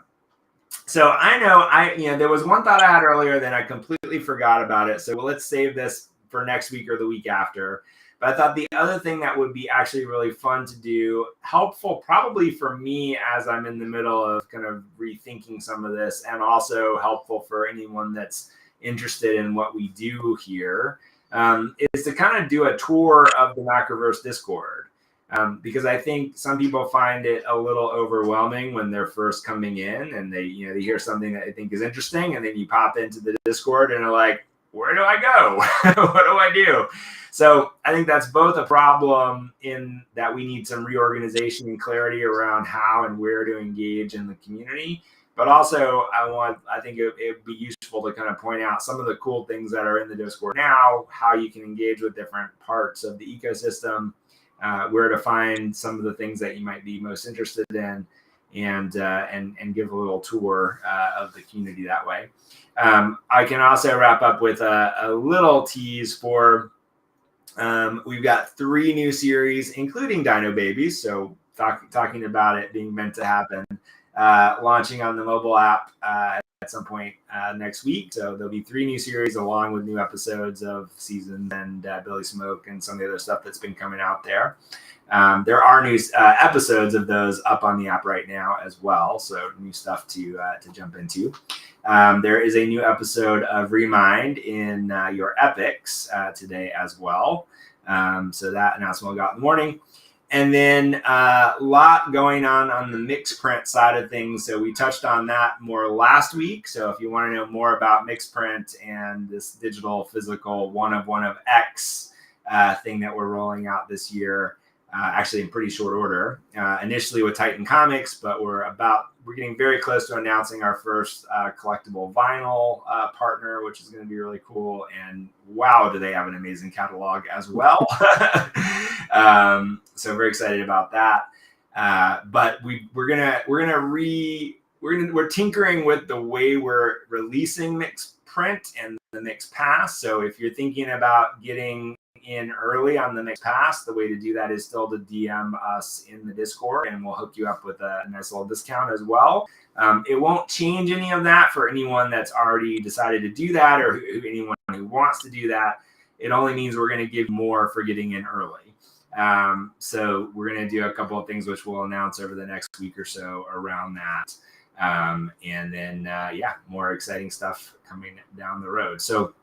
So I know there was one thought I had earlier, then I completely forgot about it. So let's save this for next week or the week after. But I thought the other thing that would be actually really fun to do, helpful probably for me as I'm in the middle of kind of rethinking some of this, and also helpful for anyone that's interested in what we do here, is to kind of do a tour of the Macroverse Discord. Because I think some people find it a little overwhelming when they're first coming in and they hear something that they think is interesting, and then you pop into the Discord and they're like, where do I go? What do I do? So I think that's both a problem in that we need some reorganization and clarity around how and where to engage in the community. But also I think it would be useful to kind of point out some of the cool things that are in the Discord now, how you can engage with different parts of the ecosystem, where to find some of the things that you might be most interested in, and give a little tour of the community that way. I can also wrap up with a little tease for we've got 3 new series, including Dino Babies. So talking about it being meant to happen, launching on the mobile app at some point next week. So there'll be 3 new series along with new episodes of Seasons and Billy Smoke and some of the other stuff that's been coming out there. There are new episodes of those up on the app right now as well. So new stuff to jump into. There is a new episode of Remind in your Epics today as well. So that announcement we got in the morning. And then a lot going on the mixed print side of things. So we touched on that more last week. So if you want to know more about mixed print and this digital physical one of X thing that we're rolling out this year, actually in pretty short order, initially with Titan Comics, but we're getting very close to announcing our first collectible vinyl partner, which is going to be really cool. And wow, do they have an amazing catalog as well. So very excited about that. But we're tinkering with the way we're releasing mixed print and the mixed pass. So if you're thinking about getting in early on the mixed pass, the way to do that is still to DM us in the Discord, and we'll hook you up with a nice little discount as well. It won't change any of that for anyone that's already decided to do that, or anyone who wants to do that. It only means we're going to give more for getting in early. So we're going to do a couple of things which we'll announce over the next week or so around that. And then more exciting stuff coming down the road. So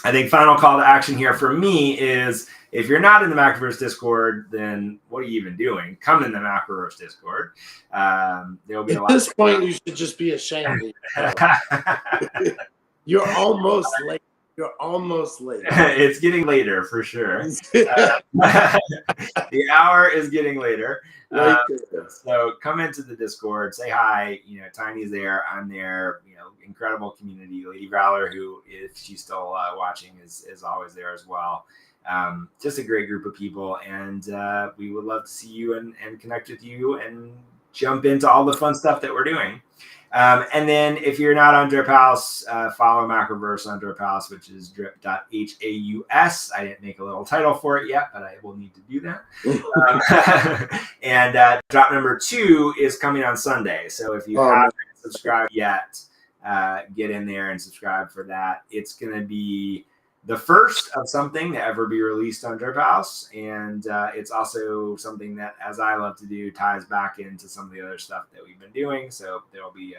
I think final call to action here for me is, if you're not in the Macroverse Discord, then what are you even doing? Come in the Macroverse Discord. There'll be At a lot. At this point, you should just be ashamed of yourself. You're almost late. You're almost late. It's getting later for sure. The hour is getting later. So come into the Discord, say hi. Tiny's there. I'm there. Incredible community. Lady Valor, who, if she's still watching, is always there as well. Just a great group of people, and we would love to see you and connect with you and jump into all the fun stuff that we're doing. And then if you're not on Drip House, follow Macroverse on Drip House, which is drip.haus. I didn't make a little title for it yet, but I will need to do that. And drop number 2 is coming on Sunday. So if you haven't subscribed yet, get in there and subscribe for that. It's going to be the first of something to ever be released on Drip House. And it's also something that, as I love to do, ties back into some of the other stuff that we've been doing. So there'll be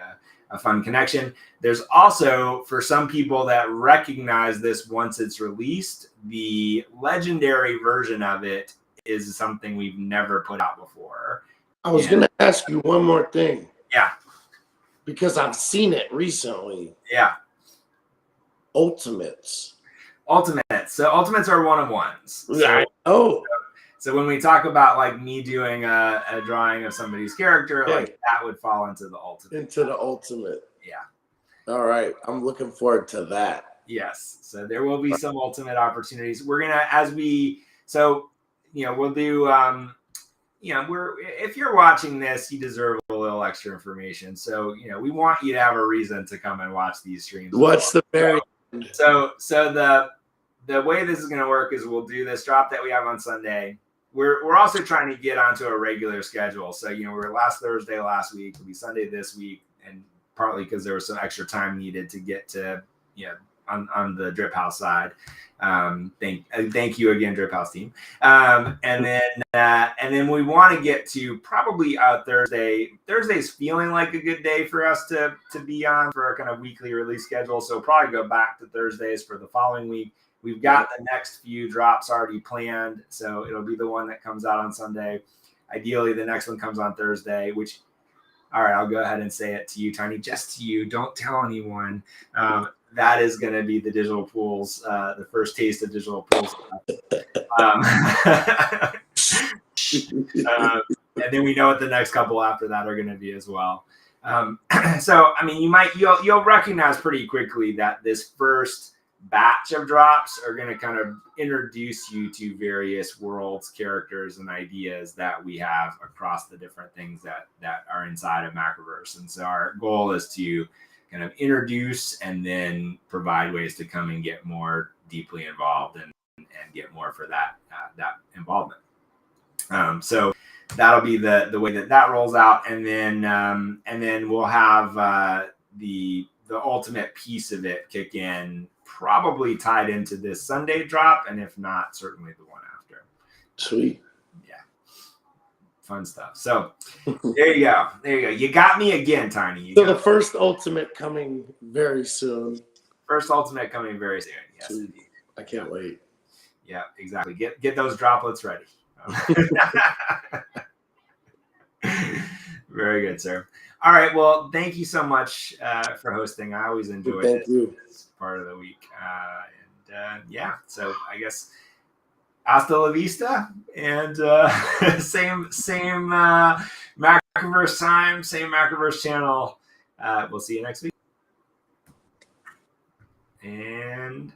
a fun connection. There's also, for some people that recognize this once it's released, the legendary version of it is something we've never put out before. I was going to ask you one more thing. Yeah. Because I've seen it recently. Yeah. Ultimates. So ultimates are one-of-ones. So when we talk about like me doing a drawing of somebody's character, like that would fall into the ultimate. Into the ultimate. Yeah. All right. I'm looking forward to that. Yes. So there will be some ultimate opportunities. We're gonna, we'll do. If you're watching this, you deserve a little extra information. So we want you to have a reason to come and watch these streams. What's the very So the way this is going to work is we'll do this drop that we have on Sunday. We're also trying to get onto a regular schedule. So, we're last Thursday last week, it'll be Sunday this week, and partly because there was some extra time needed to get to, on the Drip House side. Thank you again, Drip House team. And then we want to get to probably Thursday. Thursday's feeling like a good day for us to be on for a kind of weekly release schedule. So we'll probably go back to Thursdays for the following week. We've got the next few drops already planned, so it'll be the one that comes out on Sunday. Ideally, the next one comes on Thursday, which, all right, I'll go ahead and say it to you, Tiny, just to you. Don't tell anyone. That is going to be the Digital Pools, the first taste of Digital Pools. And then we know what the next couple after that are going to be as well. So, I mean, you'll recognize pretty quickly that this first batch of drops are going to kind of introduce you to various worlds, characters, and ideas that we have across the different things that are inside of Macroverse. And so our goal is to kind of introduce and then provide ways to come and get more deeply involved and get more for that involvement. So that'll be the way that rolls out, and then we'll have the ultimate piece of it kick in, probably tied into this Sunday drop, and if not, certainly the one after. Sweet. Yeah. Fun stuff. So there you go. You got me again, Tiny. So the first ultimate coming very soon. First ultimate coming very soon. Yes, Sweet. indeed. I can't wait. Yeah, exactly. Get those droplets ready. Very good, sir. All right. Well, thank you so much for hosting. I always enjoy this part of the week. So I guess hasta la vista, and same Macroverse time, same Macroverse channel. We'll see you next week. And